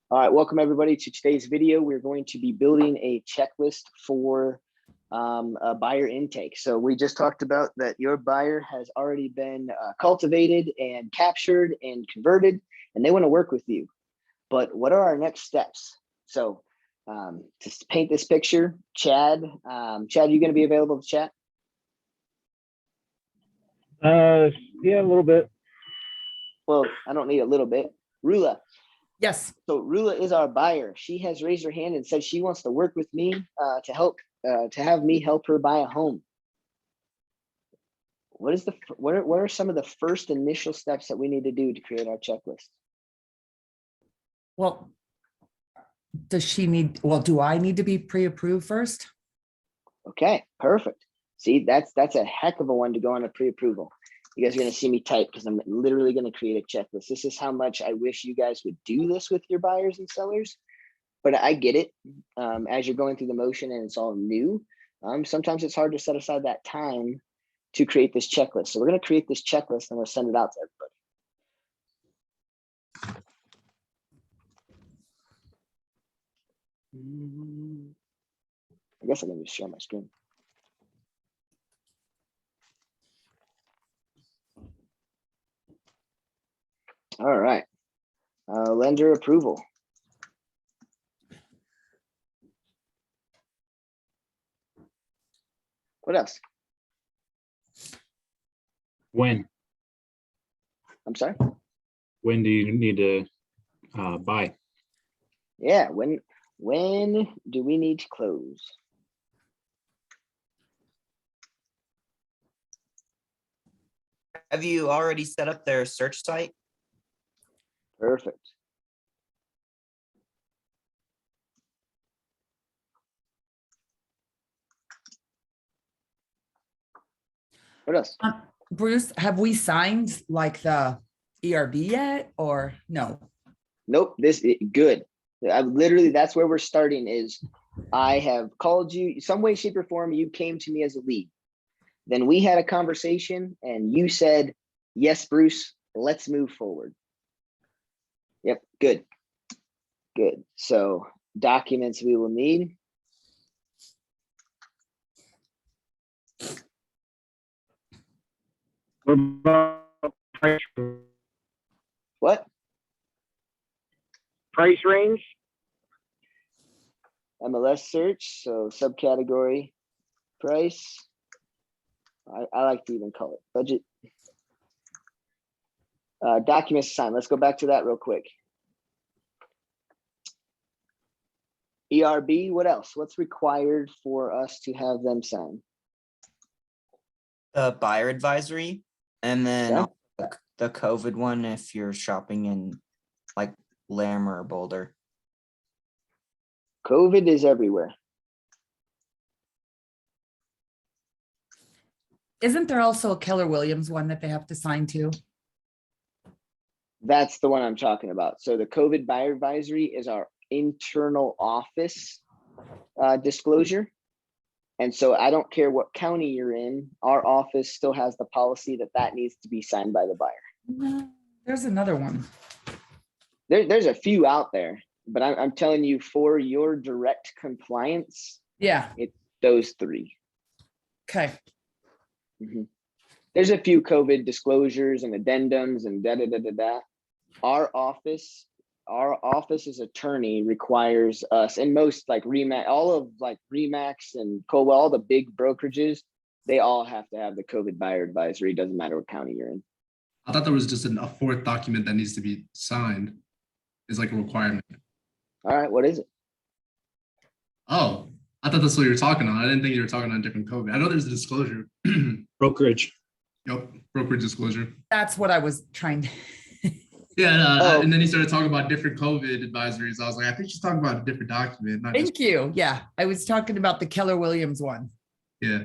All right, welcome everybody to today's video. We're going to be building a checklist for a buyer intake. So we just talked about that your buyer has already been cultivated and captured and converted, and they want to work with you. But what are our next steps? So to paint this picture, Chad, Chad, you going to be available to chat? Yeah, a little bit. Well, I don't need a little bit. Rula. Yes. So Rula is our buyer. She has raised her hand and said she wants to work with me to have me help her buy a home. What are some of the first initial steps that we need to do to create our checklist? Well, do I need to be pre-approved first? Okay, perfect. See, that's a heck of a one to go on a pre-approval. You guys are going to see me type because I'm literally going to create a checklist. This is how much I wish you guys would do this with your buyers and sellers. But I get it. As you're going through the motion and it's all new, sometimes it's hard to set aside that time to create this checklist. So we're going to create this checklist and we'll send it out to everybody. I guess I'm going to share my screen. All right, lender approval. What else? When? I'm sorry? When do you need to buy? Yeah, when do we need to close? Have you already set up their search site? Perfect. What else? Bruce, have we signed like the ERB yet or no? Nope, good. Literally, that's where we're starting is I have called you some way, shape, or form. You came to me as a lead. Then we had a conversation and you said, yes, Bruce, let's move forward. Yep, good. Good. So documents we will need. What about price? What? Price range? MLS search, so subcategory, price. I like to even call it budget. Documents assigned. Let's go back to that real quick. ERB, what else? What's required for us to have them sign? The buyer advisory, and then Yeah. the COVID one if you're shopping in like Larimer or Boulder. COVID is everywhere. Isn't there also a Keller Williams one that they have to sign to? That's the one I'm talking about. So the COVID buyer advisory is our internal office disclosure. And so I don't care what county you're in, our office still has the policy that needs to be signed by the buyer. No, there's another one. There's a few out there, but I'm telling you for your direct compliance, Yeah. it's those three. Okay. There's a few COVID disclosures and addendums and da. Our office's attorney requires us, and most like Remax, all of like Remax and Coldwell, all the big brokerages, they all have to have the COVID buyer advisory. Doesn't matter what county you're in. I thought there was just a fourth document that needs to be signed. Is like a requirement. All right, what is it? Oh, I thought that's what you were talking on. I didn't think you were talking on different COVID. I know there's a disclosure. Brokerage. Yep, brokerage disclosure. That's what I was trying to. Yeah, and then he started talking about different COVID advisories. I was like, I think she's talking about a different document. Not Thank you. Yeah, I was talking about the Keller Williams one. Yeah.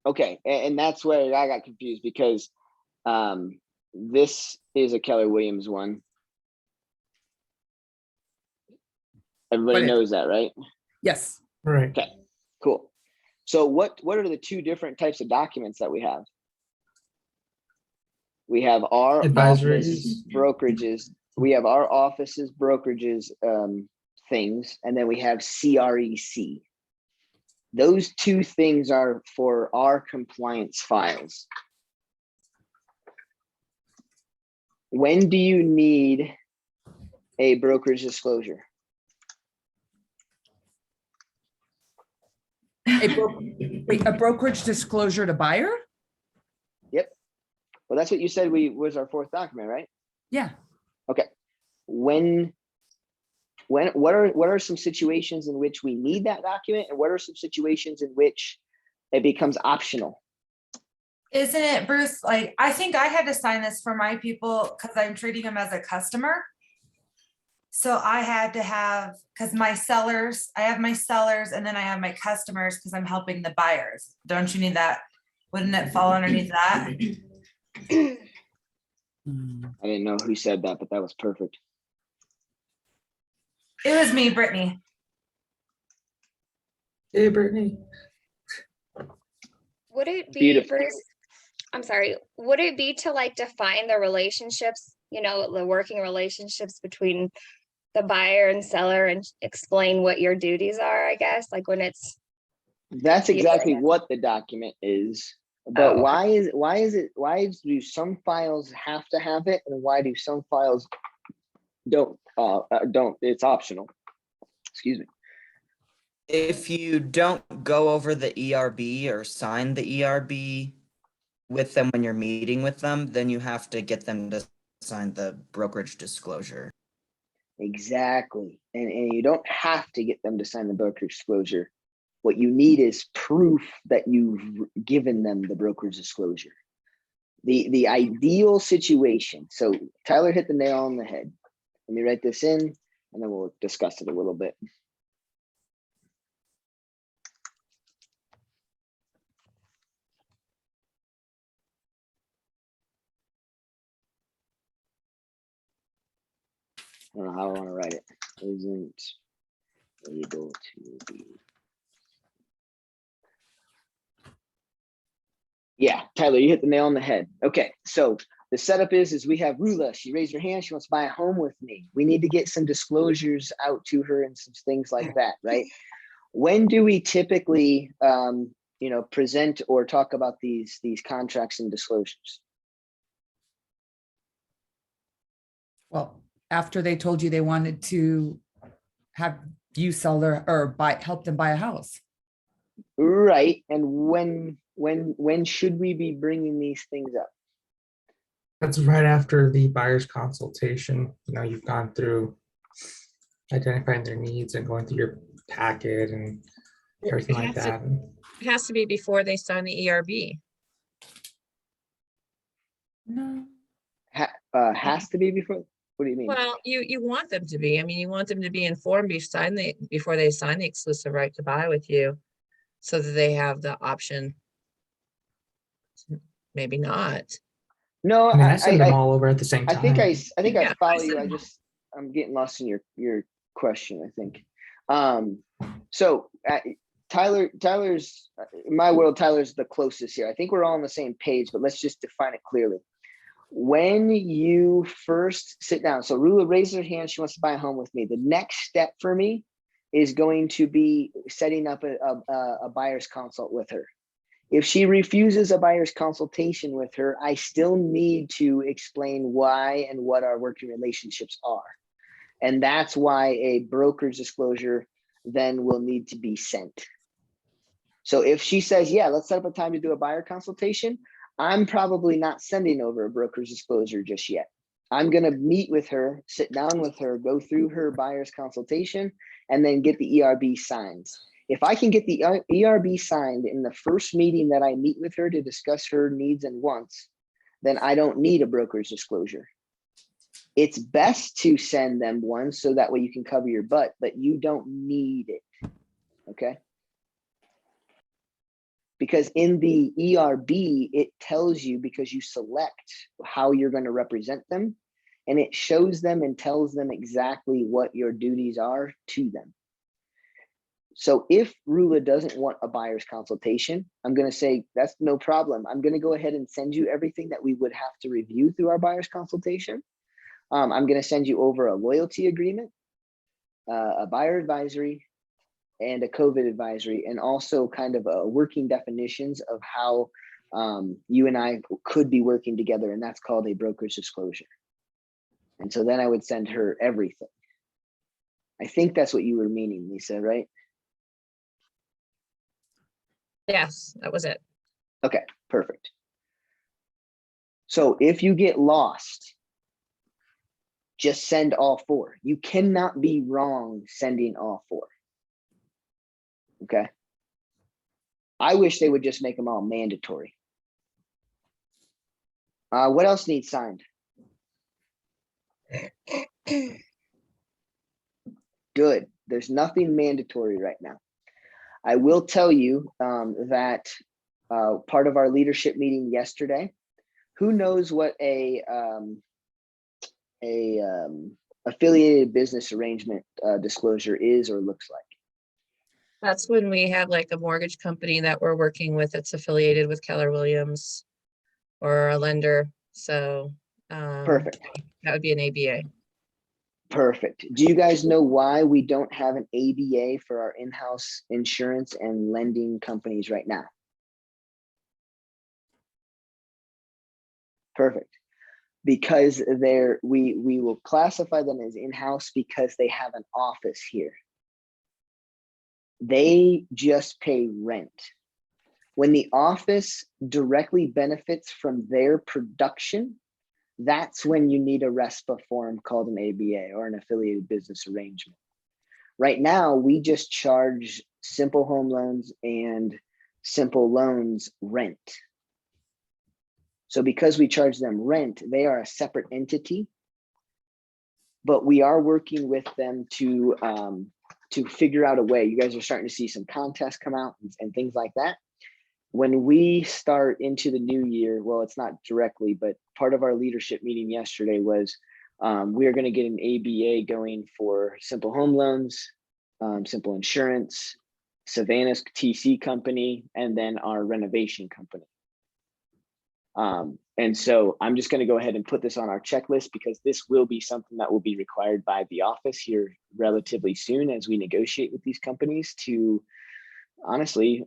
Okay, and that's where I got confused because this is a Keller Williams one. Everybody knows that, right? Yes. Right. Okay, cool. So what are the two different types of documents that we have? We have our Advisories. office brokerages we have our offices, brokerages, things, and then we have CREC. Those two things are for our compliance files. When do you need a brokerage disclosure? Wait, a brokerage disclosure to buyer? Yep. Well, that's what you said was our fourth document, right? Yeah. Okay. What are some situations in which we need that document, and what are some situations in which it becomes optional? Isn't it, Bruce? Like, I think I had to sign this for my people because I'm treating them as a customer. So I had to have, because I have my sellers and then I have my customers because I'm helping the buyers. Don't you need that? Wouldn't it fall underneath that? I didn't know who said that, but that was perfect. It was me, Brittany. Hey, Brittany. Would it be, Beautiful. Bruce? I'm sorry, would it be to like define the relationships, the working relationships between the buyer and seller and explain what your duties are, I guess, like when it's. That's exactly what the document is. But Oh. why do some files have to have it, and why do some files don't, it's optional? Excuse me. If you don't go over the ERB or sign the ERB with them when you're meeting with them, then you have to get them to sign the brokerage disclosure. Exactly. And you don't have to get them to sign the brokerage disclosure. What you need is proof that you've given them the brokerage disclosure. The ideal situation. So Tyler hit the nail on the head. Let me write this in, and then we'll discuss it a little bit. I don't know how I want to write it. Isn't able to be. Yeah, Tyler, you hit the nail on the head. Okay, so the setup is we have Rula. She raised her hand. She wants to buy a home with me. We need to get some disclosures out to her and some things like that, right? When do we typically, present or talk about these contracts and disclosures? Well, after they told you they wanted to have you sell their or help them buy a house. Right. And when should we be bringing these things up? That's right after the buyer's consultation. You've gone through identifying their needs and going through your packet and everything like that. It has to be before they sign the ERB. No. Has to be before? What do you mean? Well, you want them to be. I mean, you want them to be informed before they sign the exclusive right to buy with you, so that they have the option. Maybe not. No, I send them all over at the same I time. think I Yeah, follow I you. said- I'm getting lost in your question, I think. So Tyler's in my world, Tyler's the closest here. I think we're all on the same page, but let's just define it clearly. When you first sit down, so Rula raises her hand, she wants to buy a home with me. The next step for me is going to be setting up a buyer's consult with her. If she refuses a buyer's consultation with her, I still need to explain why and what our working relationships are. And that's why a broker's disclosure then will need to be sent. So if she says, yeah, let's set up a time to do a buyer consultation, I'm probably not sending over a broker's disclosure just yet. I'm going to meet with her, sit down with her, go through her buyer's consultation, and then get the ERB signed. If I can get the ERB signed in the first meeting that I meet with her to discuss her needs and wants, then I don't need a broker's disclosure. It's best to send them one so that way you can cover your butt, but you don't need it, okay? Because in the ERB, it tells you, because you select how you're going to represent them, and it shows them and tells them exactly what your duties are to them. So if Rula doesn't want a buyer's consultation, I'm going to say, that's no problem. I'm going to go ahead and send you everything that we would have to review through our buyer's consultation. I'm going to send you over a loyalty agreement, a buyer advisory, and a COVID advisory, and also kind of working definitions of how you and I could be working together, and that's called a broker's disclosure. And so then I would send her everything. I think that's what you were meaning, Lisa, right? Yes, that was it. Okay, perfect. So if you get lost, just send all 4. You cannot be wrong sending all 4. Okay. I wish they would just make them all mandatory. What else needs signed? Good. There's nothing mandatory right now. I will tell you that part of our leadership meeting yesterday, who knows what a affiliated business arrangement disclosure is or looks like? That's when we have like a mortgage company that we're working with that's affiliated with Keller Williams or a lender. So Perfect. that would be an ABA. Perfect. Do you guys know why we don't have an ABA for our in-house insurance and lending companies right now? Perfect. Because we will classify them as in-house because they have an office here. They just pay rent. When the office directly benefits from their production, that's when you need a RESPA form called an ABA or an affiliated business arrangement. Right now, we just charge simple home loans and simple loans rent. So because we charge them rent, they are a separate entity, but we are working with them to figure out a way. You guys are starting to see some contests come out and things like that. When we start into the new year, well, it's not directly, but part of our leadership meeting yesterday was we are going to get an ABA going for simple home loans, simple insurance, Savannah's TC company, and then our renovation company. And so I'm just going to go ahead and put this on our checklist because this will be something that will be required by the office here relatively soon as we negotiate with these companies to honestly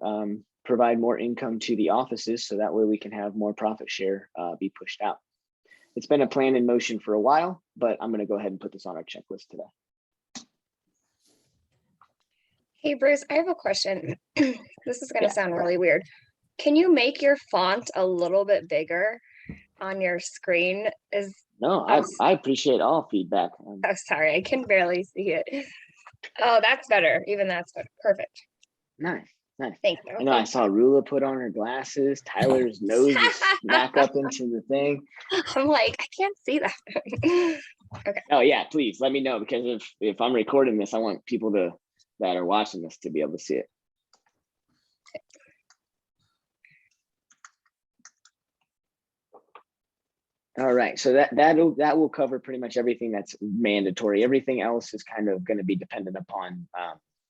provide more income to the offices so that way we can have more profit share be pushed out. It's been a plan in motion for a while, but I'm going to go ahead and put this on our checklist today. Hey, Bruce, I have a question. This is going to sound really weird. Can you make your font a little bit bigger on your screen? No, I appreciate all feedback. Oh, sorry, I can barely see it. Oh, that's better. Even that's better. Perfect. Nice. Thank you. I know I saw Rula put on her glasses. Tyler's nose is smack up into the thing. I'm like, I can't see that. Okay. Oh yeah, please let me know because if I'm recording this, I want people that are watching this to be able to see it. All right, so that will cover pretty much everything that's mandatory. Everything else is kind of going to be dependent upon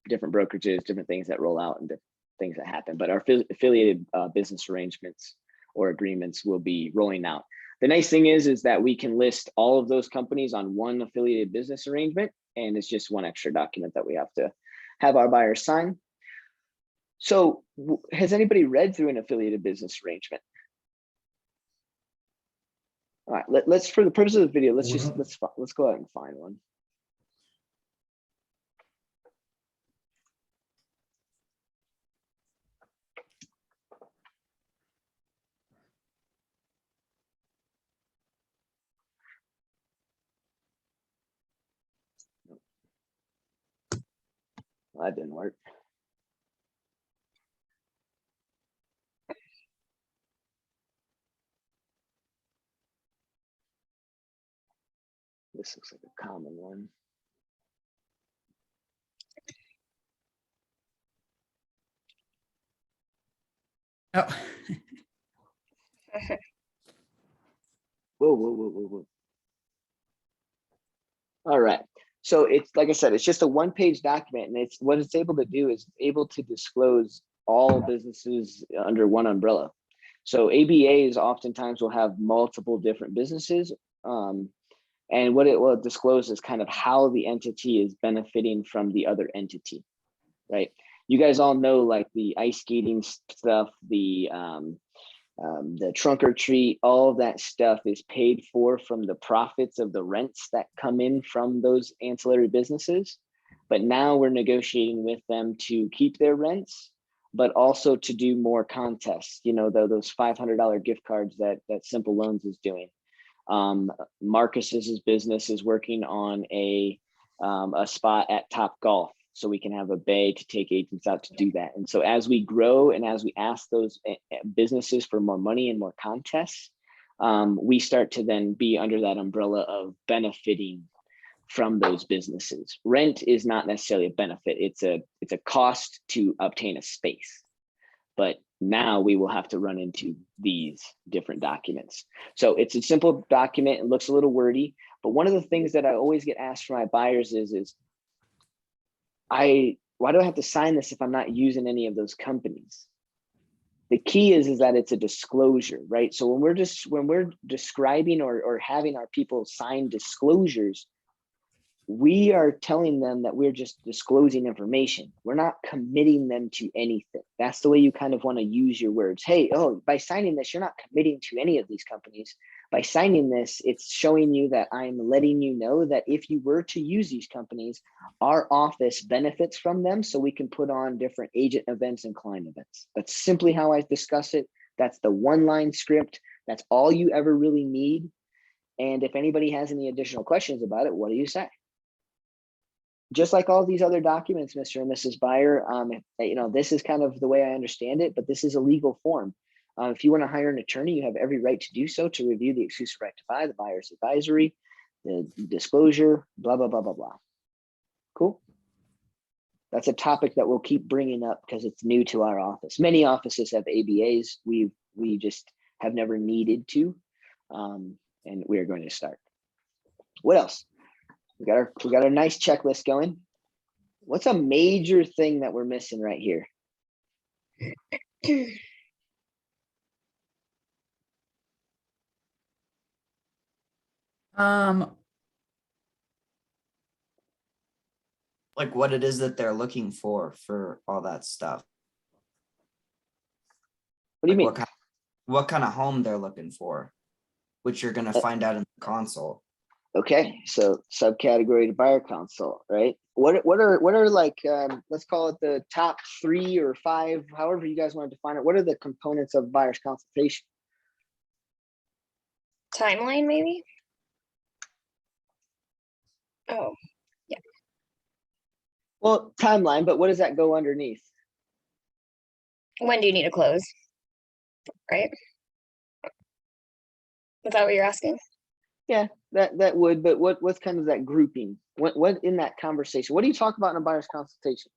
different brokerages, different things that roll out and different things that happen. But our affiliated business arrangements or agreements will be rolling out. The nice thing is that we can list all of those companies on one affiliated business arrangement, and it's just one extra document that we have to have our buyers sign. So has anybody read through an affiliated business arrangement? All right, let's for the purpose of the video, let's go ahead and find one. Well, that didn't work. This looks like a common one. Oh, Whoa. All right. So it's like I said, it's just a one-page document, and it's what it's able to do is able to disclose all businesses under one umbrella. So ABAs oftentimes will have multiple different businesses. And what it will disclose is kind of how the entity is benefiting from the other entity, right? You guys all know like the ice skating stuff, the trunk or treat, all of that stuff is paid for from the profits of the rents that come in from those ancillary businesses. But now we're negotiating with them to keep their rents, but also to do more contests, you know, those $500 gift cards that Simple Loans is doing. Marcus's business is working on a spot at Top Golf, so we can have a bay to take agents out to do that. And so as we grow and as we ask those businesses for more money and more contests, we start to then be under that umbrella of benefiting from those businesses. Rent is not necessarily a benefit. It's a cost to obtain a space. But now we will have to run into these different documents. So it's a simple document. It looks a little wordy, but one of the things that I always get asked from my buyers is why do I have to sign this if I'm not using any of those companies? The key is that it's a disclosure, right? So when we're describing or having our people sign disclosures, we are telling them that we're just disclosing information. We're not committing them to anything. That's the way you kind of want to use your words. Hey, by signing this, you're not committing to any of these companies. By signing this, it's showing you that I'm letting you know that if you were to use these companies, our office benefits from them, so we can put on different agent events and client events. That's simply how I discuss it. That's the one-line script. That's all you ever really need. And if anybody has any additional questions about it, what do you say? Just like all these other documents, Mr. and Mrs. Buyer, you know, this is kind of the way I understand it, but this is a legal form. If you want to hire an attorney, you have every right to do so, to review the exclusive right to buy, the buyer's advisory, the disclosure, blah, blah, blah, blah, blah. Cool. That's a topic that we'll keep bringing up because it's new to our office. Many offices have ABAs. We just have never needed to, and we are going to start. What else? We got our nice checklist going. What's a major thing that we're missing right here? Like what it is that they're looking for all that stuff. What do you Like mean? what kind of home they're looking for, which you're going to find out in the console. Okay, so subcategory to buyer consult, right? What are like, let's call it the top 3 or 5, however you guys want to define it. What are the components of buyer's consultation? Timeline, maybe? Oh, yeah. Well, timeline, but what does that go underneath? When do you need to close? Right? Is that what you're asking? Yeah, that would, but what's kind of that grouping? What in that conversation? What do you talk about in a buyer's consultation?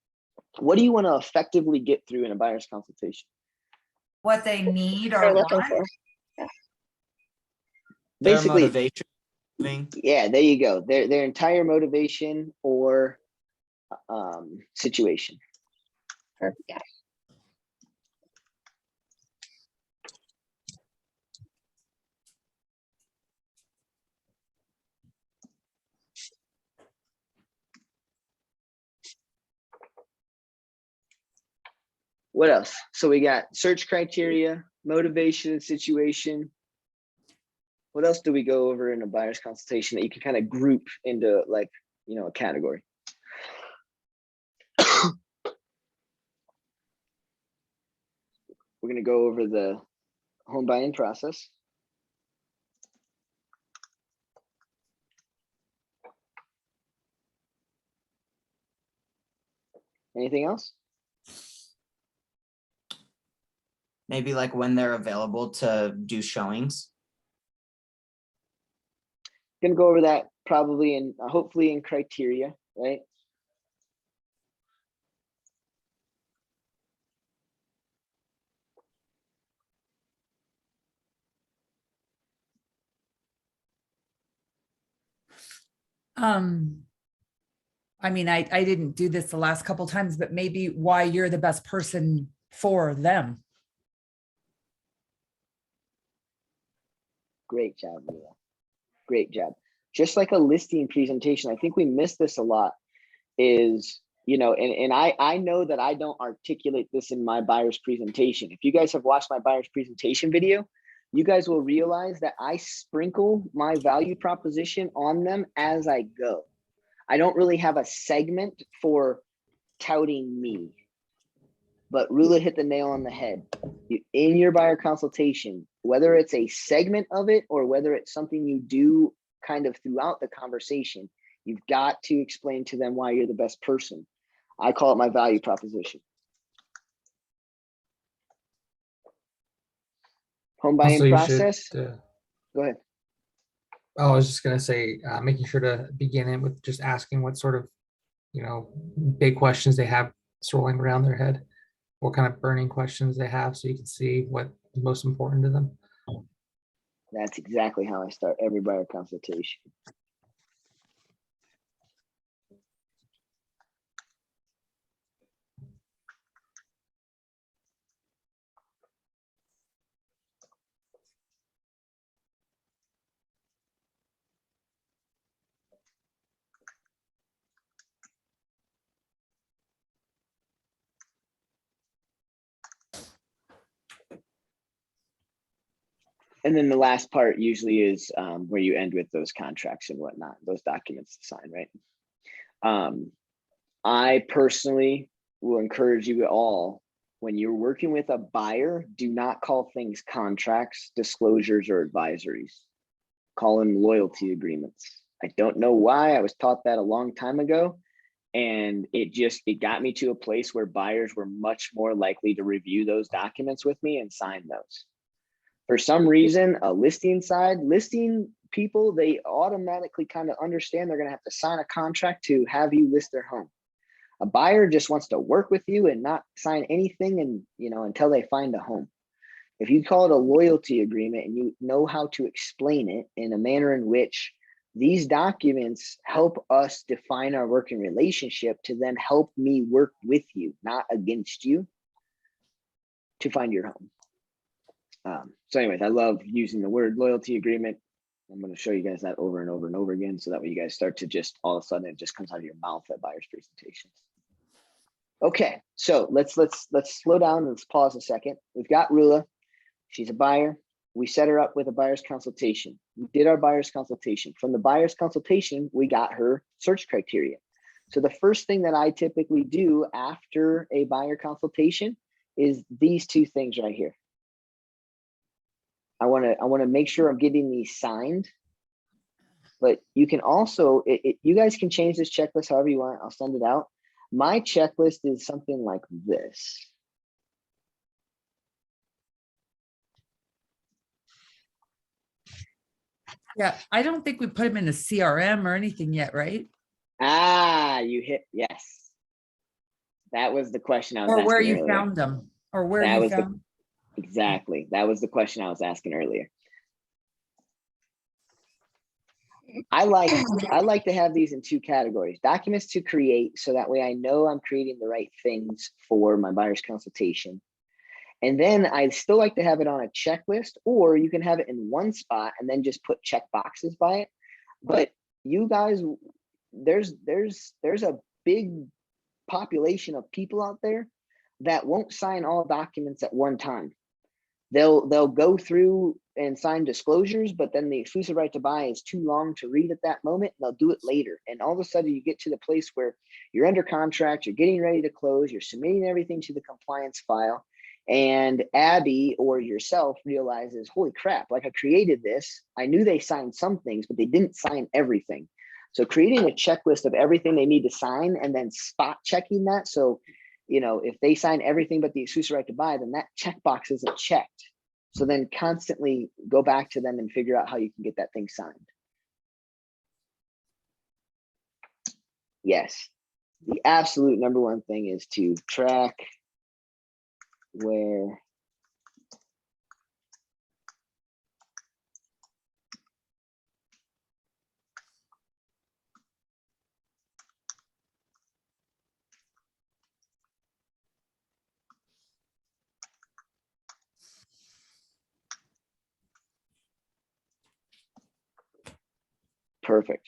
What do you want to effectively get through in a buyer's consultation? What they need They're or looking want. for. Their Basically, motivation. yeah, there you go. Their entire motivation or situation. Yeah. What else? So we got search criteria, motivation, and situation. What else do we go over in a buyer's consultation that you can kind of group into, like, you know, a category? We're going to go over the home buying process. Anything else? Maybe like when they're available to do showings. Going to go over that probably in hopefully in criteria, right? I mean, I didn't do this the last couple times, but maybe why you're the best person for them. Great job, Mila. Great job. just like a listing presentation, I think we miss this a lot is, you know, and I know that I don't articulate this in my buyer's presentation. If you guys have watched my buyer's presentation video, you guys will realize that I sprinkle my value proposition on them as I go. I don't really have a segment for touting me, but Rula hit the nail on the head. In your buyer consultation, whether it's a segment of it or whether it's something you do kind of throughout the conversation, you've got to explain to them why you're the best person. I call it my value proposition. Home buying Also, you process. should, Go ahead. I was just gonna say, making sure to begin it with just asking what sort of, you know, big questions they have swirling around their head, what kind of burning questions they have, so you can see what's most important to them. That's exactly how I start every buyer consultation. And then the last part usually is where you end with those contracts and whatnot, those documents to sign, right? I personally will encourage you all, when you're working with a buyer, do not call things contracts, disclosures, or advisories. Call them loyalty agreements. I don't know why. I was taught that a long time ago. And it got me to a place where buyers were much more likely to review those documents with me and sign those. For some reason, a listing people, they automatically kind of understand they're going to have to sign a contract to have you list their home. A buyer just wants to work with you and not sign anything, and until they find a home. If you call it a loyalty agreement and you know how to explain it in a manner in which these documents help us define our working relationship to then help me work with you, not against you, to find your home. So anyways, I love using the word loyalty agreement. I'm going to show you guys that over and over and over again, so that way you guys start to just, all of a sudden, it just comes out of your mouth at buyer's presentations. Okay, so let's slow down and let's pause a second. We've got Rula. She's a buyer. We set her up with a buyer's consultation. We did our buyer's consultation. From the buyer's consultation, we got her search criteria. So the first thing that I typically do after a buyer consultation is these two things right here. I want to make sure I'm getting these signed, but you can also, you guys can change this checklist however you want. I'll send it out. My checklist is something like this. Yeah, I don't think we put them in a CRM or anything yet, right? Ah, you hit, yes. That was the question I was Or asking where you earlier. found them, or where That you was found. Exactly. That was the question I was asking earlier. I like to have these in two categories: documents to create, so that way I know I'm creating the right things for my buyer's consultation. And then I still like to have it on a checklist, or you can have it in one spot and then just put check boxes by it. But you guys, there's a big population of people out there that won't sign all documents at one time. They'll go through and sign disclosures, but then the exclusive right to buy is too long to read at that moment. They'll do it later. And all of a sudden you get to the place where you're under contract, you're getting ready to close, you're submitting everything to the compliance file, and Abby or yourself realizes, holy crap, like I created this. I knew they signed some things, but they didn't sign everything. So creating a checklist of everything they need to sign and then spot checking that. So, if they sign everything but the exclusive right to buy, then that checkbox isn't checked. So then constantly go back to them and figure out how you can get that thing signed. Yes, the absolute number one thing is to track where Perfect.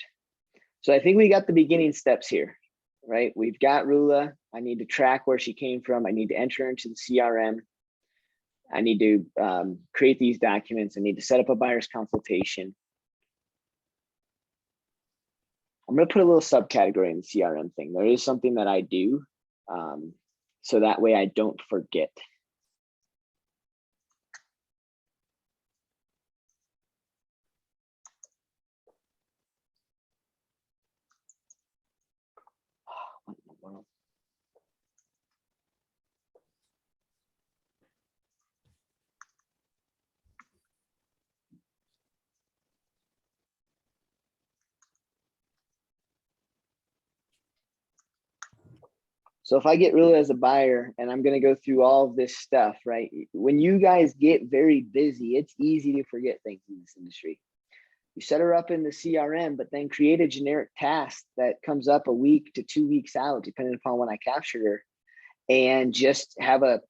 So I think we got the beginning steps here, right? We've got Rula. I need to track where she came from. I need to enter her into the CRM. I need to create these documents. I need to set up a buyer's consultation. I'm going to put a little subcategory in the CRM thing. There is something that I do, so that way I don't forget. What in the world? So if I get Rula as a buyer and I'm going to go through all of this stuff, right? When you guys get very busy, it's easy to forget things in this industry. You set her up in the CRM, but then create a generic task that comes up a week to 2 weeks out, depending upon when I captured her, and just have a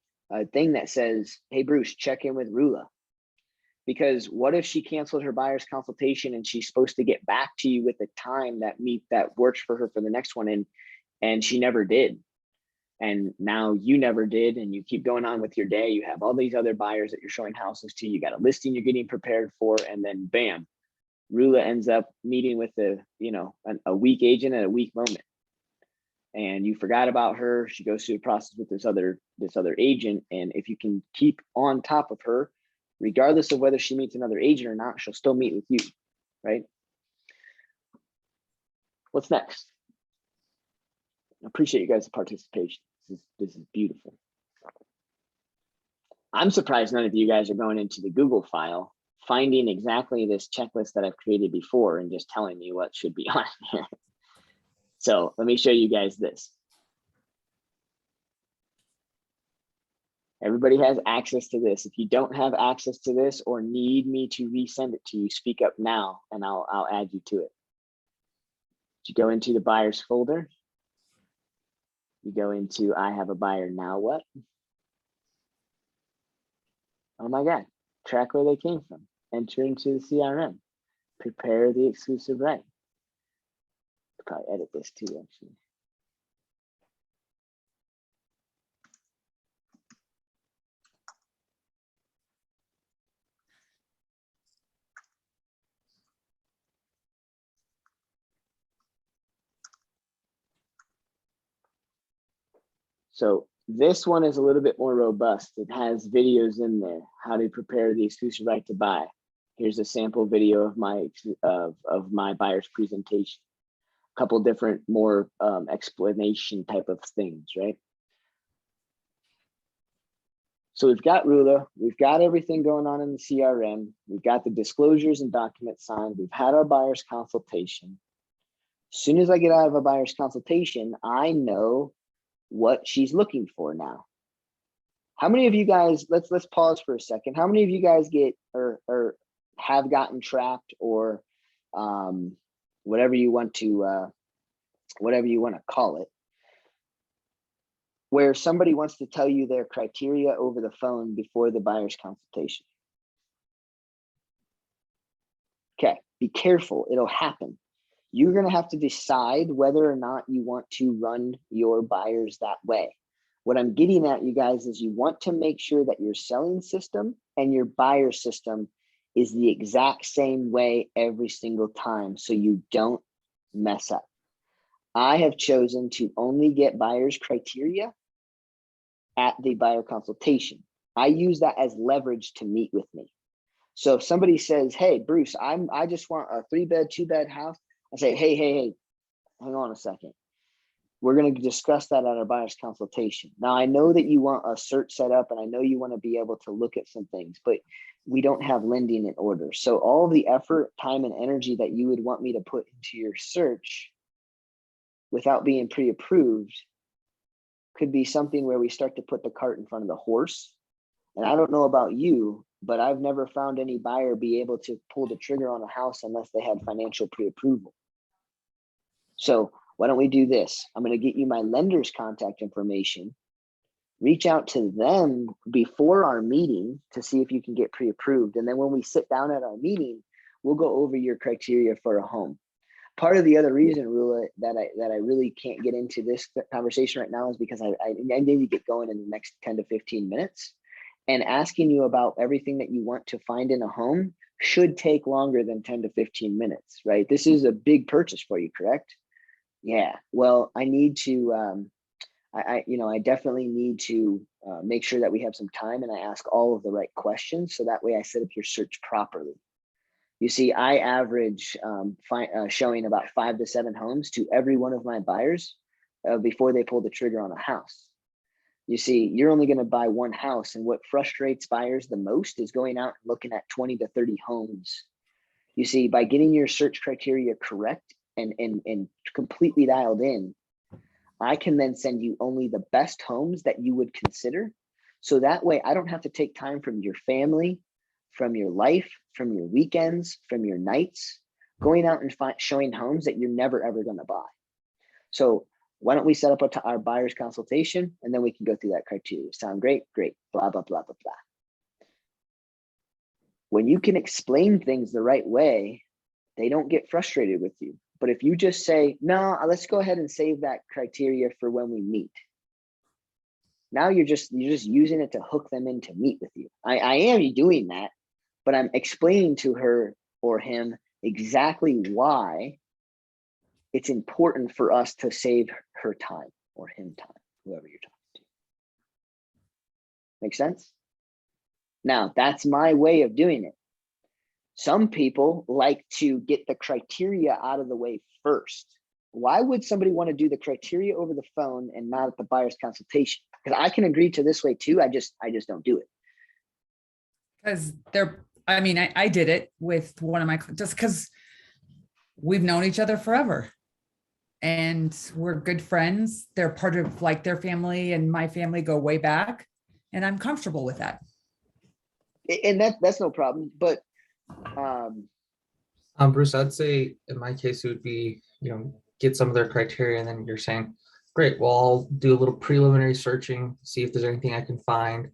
thing that says, hey, Bruce, check in with Rula. Because what if she canceled her buyer's consultation and she's supposed to get back to you with a time that works for her for the next one, and she never did. And now you never did, and you keep going on with your day. You have all these other buyers that you're showing houses to. You got a listing you're getting prepared for, and then bam, Rula ends up meeting with a weak agent at a weak moment. And you forgot about her. She goes through the process with this other agent. And if you can keep on top of her, regardless of whether she meets another agent or not, she'll still meet with you, right? What's next? I appreciate you guys' participation. This is beautiful. I'm surprised none of you guys are going into the Google file, finding exactly this checklist that I've created before and just telling me what should be on here. So let me show you guys this. Everybody has access to this. If you don't have access to this or need me to resend it to you, speak up now and I'll add you to it. You go into the buyers folder. You go into I have a buyer, now what? Oh my God, track where they came from. Enter into the CRM. Prepare the exclusive right. Probably edit this too, actually. So this one is a little bit more robust. It has videos in there, how to prepare the exclusive right to buy. Here's a sample video of my buyer's presentation. A couple different more explanation type of things, right? So we've got Rula, we've got everything going on in the CRM, we've got the disclosures and documents signed, we've had our buyer's consultation. As soon as I get out of a buyer's consultation, I know what she's looking for now. How many of you guys, let's pause for a second. How many of you guys get or have gotten trapped or whatever you want to call it, where somebody wants to tell you their criteria over the phone before the buyer's consultation? Okay, be careful, it'll happen. You're going to have to decide whether or not you want to run your buyers that way. What I'm getting at, you guys, is you want to make sure that your selling system and your buyer system is the exact same way every single time, so you don't mess up. I have chosen to only get buyers' criteria at the buyer consultation. I use that as leverage to meet with me. So if somebody says, hey, Bruce, I just want a 3-bed, 2-bed house, I say, hey, hang on a second. We're going to discuss that at our buyer's consultation. Now, I know that you want a search set up and I know you want to be able to look at some things, but we don't have lending in order. So all the effort, time, and energy that you would want me to put into your search without being pre-approved could be something where we start to put the cart in front of the horse. And I don't know about you, but I've never found any buyer be able to pull the trigger on a house unless they had financial pre-approval. So why don't we do this? I'm going to get you my lender's contact information. Reach out to them before our meeting to see if you can get pre-approved. And then when we sit down at our meeting, we'll go over your criteria for a home. part of the other reason, Rula, that I really can't get into this conversation right now is because I need to get going in the next 10 to 15 minutes. And asking you about everything that you want to find in a home should take longer than 10 to 15 minutes, right? This is a big purchase for you, correct? Yeah. Well, I need to, I definitely need to make sure that we have some time and I ask all of the right questions. So that way I set up your search properly. You see, I average showing about 5 to 7 homes to every one of my buyers before they pull the trigger on a house. You see, you're only going to buy one house. And what frustrates buyers the most is going out and looking at 20 to 30 homes. You see, by getting your search criteria correct and completely dialed in, I can then send you only the best homes that you would consider. So that way I don't have to take time from your family, from your life, from your weekends, from your nights, going out and showing homes that you're never, ever going to buy. So why don't we set up our buyer's consultation and then we can go through that criteria. Sound great? Great. Blah, blah, blah, blah, blah. When you can explain things the right way, they don't get frustrated with you. But if you just say, no, let's go ahead and save that criteria for when we meet. Now you're just using it to hook them in to meet with you. I am doing that, but I'm explaining to her or him exactly why it's important for us to save her time or him time, whoever you're talking to. Make sense? Now, that's my way of doing it. Some people like to get the criteria out of the way first. Why would somebody want to do the criteria over the phone and not at the buyer's consultation? Because I can agree to this way too. I just don't do it. Because I did it with one of my, just because we've known each other forever and we're good friends. They're part of like their family and my family go way back, and I'm comfortable with that. And that's no problem. But Bruce, I'd say in my case, it would be, get some of their criteria, and then you're saying, great, well, I'll do a little preliminary searching, see if there's anything I can find.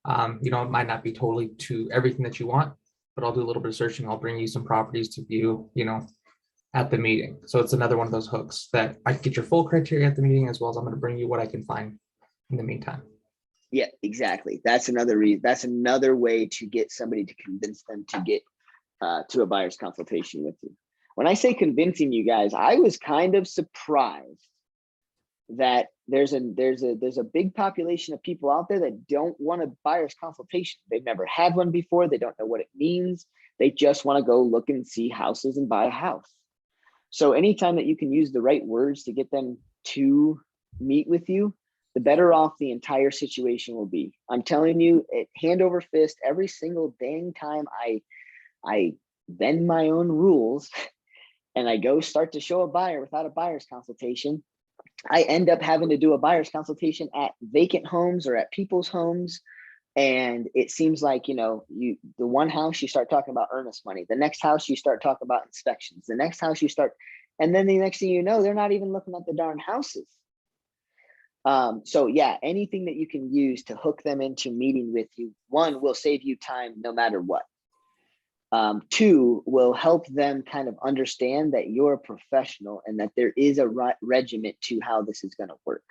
It might not be totally to everything that you want, but I'll do a little bit of searching. I'll bring you some properties to view, at the meeting. So it's another one of those hooks that I can get your full criteria at the meeting, as well as I'm going to bring you what I can find in the meantime. Yeah, exactly. That's another reason. That's another way to get somebody to convince them to get to a buyer's consultation with you. When I say convincing you guys, I was kind of surprised that there's a big population of people out there that don't want a buyer's consultation. They've never had one before. They don't know what it means. They just want to go look and see houses and buy a house. So anytime that you can use the right words to get them to meet with you, the better off the entire situation will be. I'm telling you, hand over fist, every single dang time I bend my own rules and I go start to show a buyer without a buyer's consultation, I end up having to do a buyer's consultation at vacant homes or at people's homes. And it seems like, the one house you start talking about earnest money, the next house you start talking about inspections, the next house you start, and then the next thing you know, they're not even looking at the darn houses. So yeah, anything that you can use to hook them into meeting with you, one, will save you time no matter what. Two, will help them kind of understand that you're a professional and that there is a regiment to how this is going to work.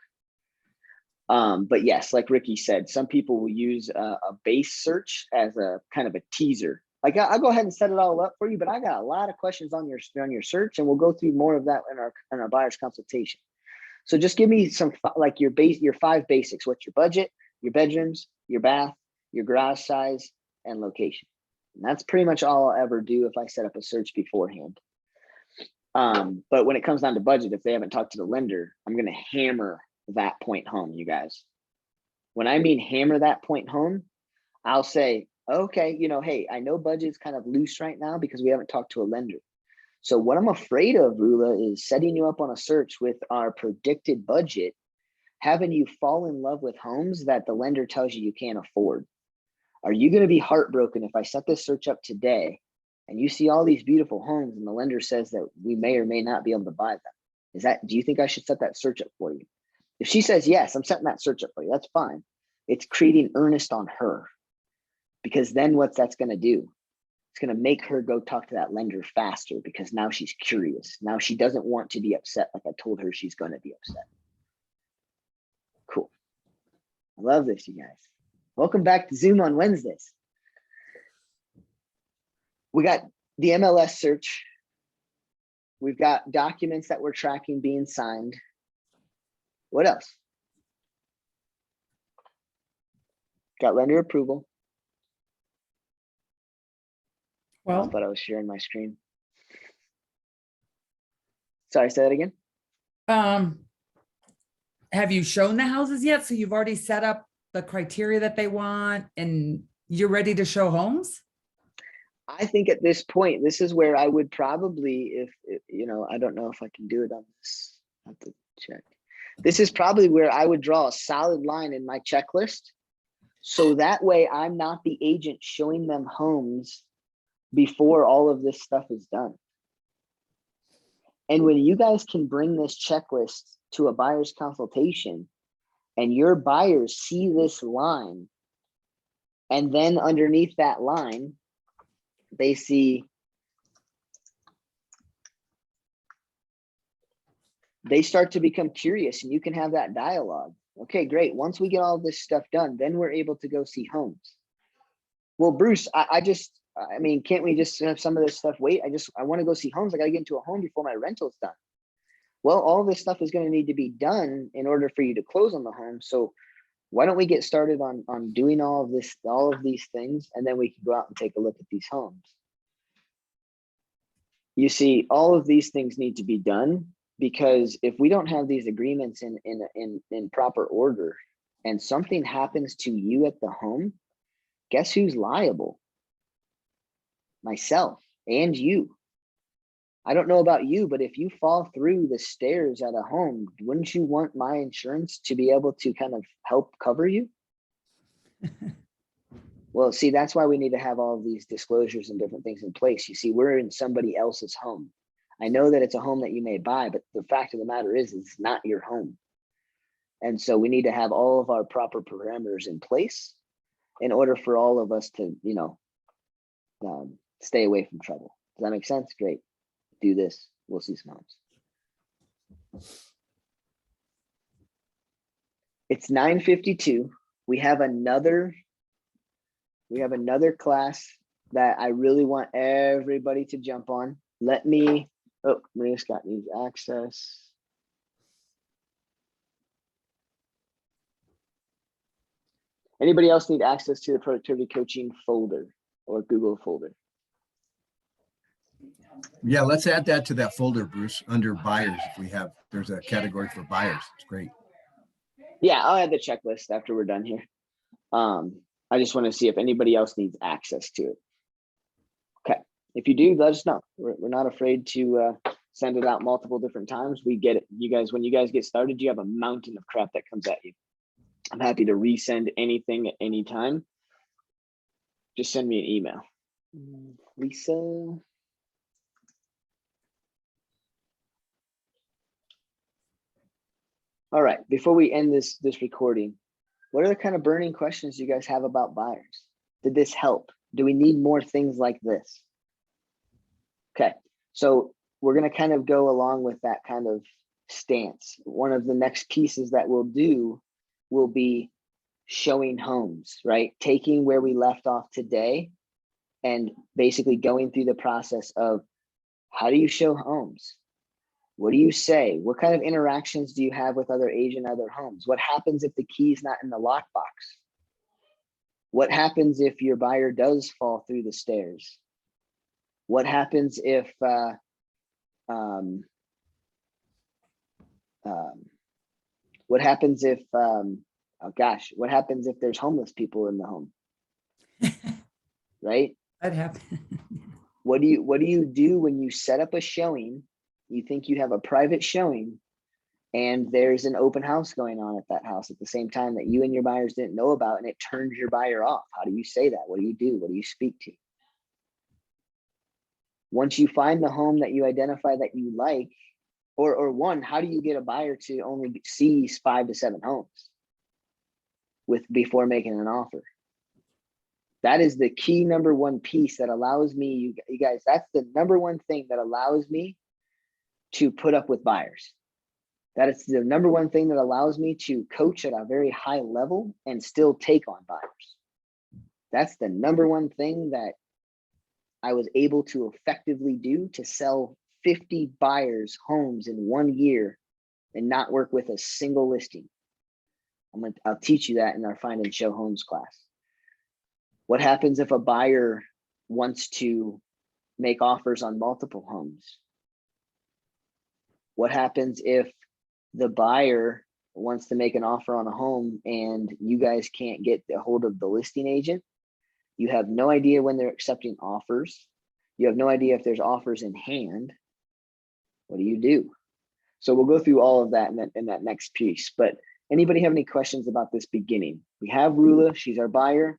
But yes, like Ricky said, some people will use a base search as a kind of a teaser. Like I'll go ahead and set it all up for you, but I got a lot of questions on your search, and we'll go through more of that in our buyer's consultation. So just give me some, like your 5 basics. What's your budget, your bedrooms, your bath, your garage size, and location. And that's pretty much all I'll ever do if I set up a search beforehand. But when it comes down to budget, if they haven't talked to the lender, I'm going to hammer that point home, you guys. When I mean hammer that point home, I'll say, okay, hey, I know budget's kind of loose right now because we haven't talked to a lender. So what I'm afraid of, Rula, is setting you up on a search with our predicted budget, having you fall in love with homes that the lender tells you can't afford. Are you going to be heartbroken if I set this search up today and you see all these beautiful homes and the lender says that we may or may not be able to buy them? Do you think I should set that search up for you? If she says, yes, I'm setting that search up for you, that's fine. It's creating earnest on her, because then what's that's going to do? It's going to make her go talk to that lender faster because now she's curious. Now she doesn't want to be upset like I told her she's going to be upset. Cool. I love this, you guys. Welcome back to Zoom on Wednesdays. We got the MLS search. We've got documents that we're tracking being signed. What else? Got lender approval. I Well, thought I was sharing my screen. Sorry, say that again. have you shown the houses yet? So you've already set up the criteria that they want and you're ready to show homes? I think at this point, this is where I would probably, you know, I don't know if I can do it on this. I have to check. This is probably where I would draw a solid line in my checklist. So that way I'm not the agent showing them homes before all of this stuff is done. And when you guys can bring this checklist to a buyer's consultation and your buyers see this line, and then underneath that line, they see, they start to become curious and you can have that dialogue. Okay, great. Once we get all this stuff done, then we're able to go see homes. Well, Bruce, I mean, can't we just have some of this stuff wait? I want to go see homes. I got to get into a home before my rental's done. Well, all this stuff is going to need to be done in order for you to close on the home. So why don't we get started on doing all of these things, and then we can go out and take a look at these homes. You see, all of these things need to be done, because if we don't have these agreements in proper order and something happens to you at the home, guess who's liable? Myself and you. I don't know about you, but if you fall through the stairs at a home, wouldn't you want my insurance to be able to kind of help cover you? Well, see, that's why we need to have all of these disclosures and different things in place. You see, we're in somebody else's home. I know that it's a home that you may buy, but the fact of the matter is it's not your home. And so we need to have all of our proper parameters in place in order for all of us to, you know, stay away from trouble. Does that make sense? Great. Do this. We'll see some homes. It's 9:52. We have another class that I really want everybody to jump on. Maria Scott needs access. Anybody else need access to the productivity coaching folder or Google folder? Yeah, let's add that to that folder, Bruce, under buyers. There's a category for buyers. It's great. Yeah, I'll add the checklist after we're done here. I just want to see if anybody else needs access to it. Okay, if you do, let us know. We're not afraid to send it out multiple different times. We get it. You guys, when you guys get started, you have a mountain of crap that comes at you. I'm happy to resend anything at any time. Just send me an email. Lisa. All right, before we end this recording, what are the kind of burning questions you guys have about buyers? Did this help? Do we need more things like this? Okay, so we're going to kind of go along with that kind of stance. One of the next pieces that we'll do will be showing homes, right? Taking where we left off today and basically going through the process of how do you show homes? What do you say? What kind of interactions do you have with other agent, other homes? What happens if the key's not in the lockbox? What happens if your buyer does fall through the stairs? What happens if what happens if what happens if there's homeless people in the home? Right? That happened. What do you do when you set up a showing? You think you have a private showing and there's an open house going on at that house at the same time that you and your buyers didn't know about, and it turns your buyer off. How do you say that? What do you do? What do you speak to? Once you find the home that you identify that you like, or one, how do you get a buyer to only see 5 to 7 homes before making an offer? That is the key number one piece that allows me, you guys, that's the number one thing that allows me to put up with buyers. That is the number one thing that allows me to coach at a very high level and still take on buyers. That's the number one thing that I was able to effectively do to sell 50 buyers homes in 1 year and not work with a single listing. I'll teach you that in our Find and Show Homes class. What happens if a buyer wants to make offers on multiple homes? What happens if the buyer wants to make an offer on a home and you guys can't get a hold of the listing agent? You have no idea when they're accepting offers. You have no idea if there's offers in hand. What do? So we'll go through all of that in that next piece. But anybody have any questions about this beginning? We have Rula, she's our buyer.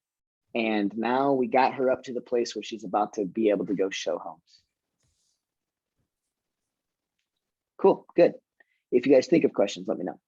And now we got her up to the place where she's about to be able to go show homes. Cool, good. If you guys think of questions, let me know.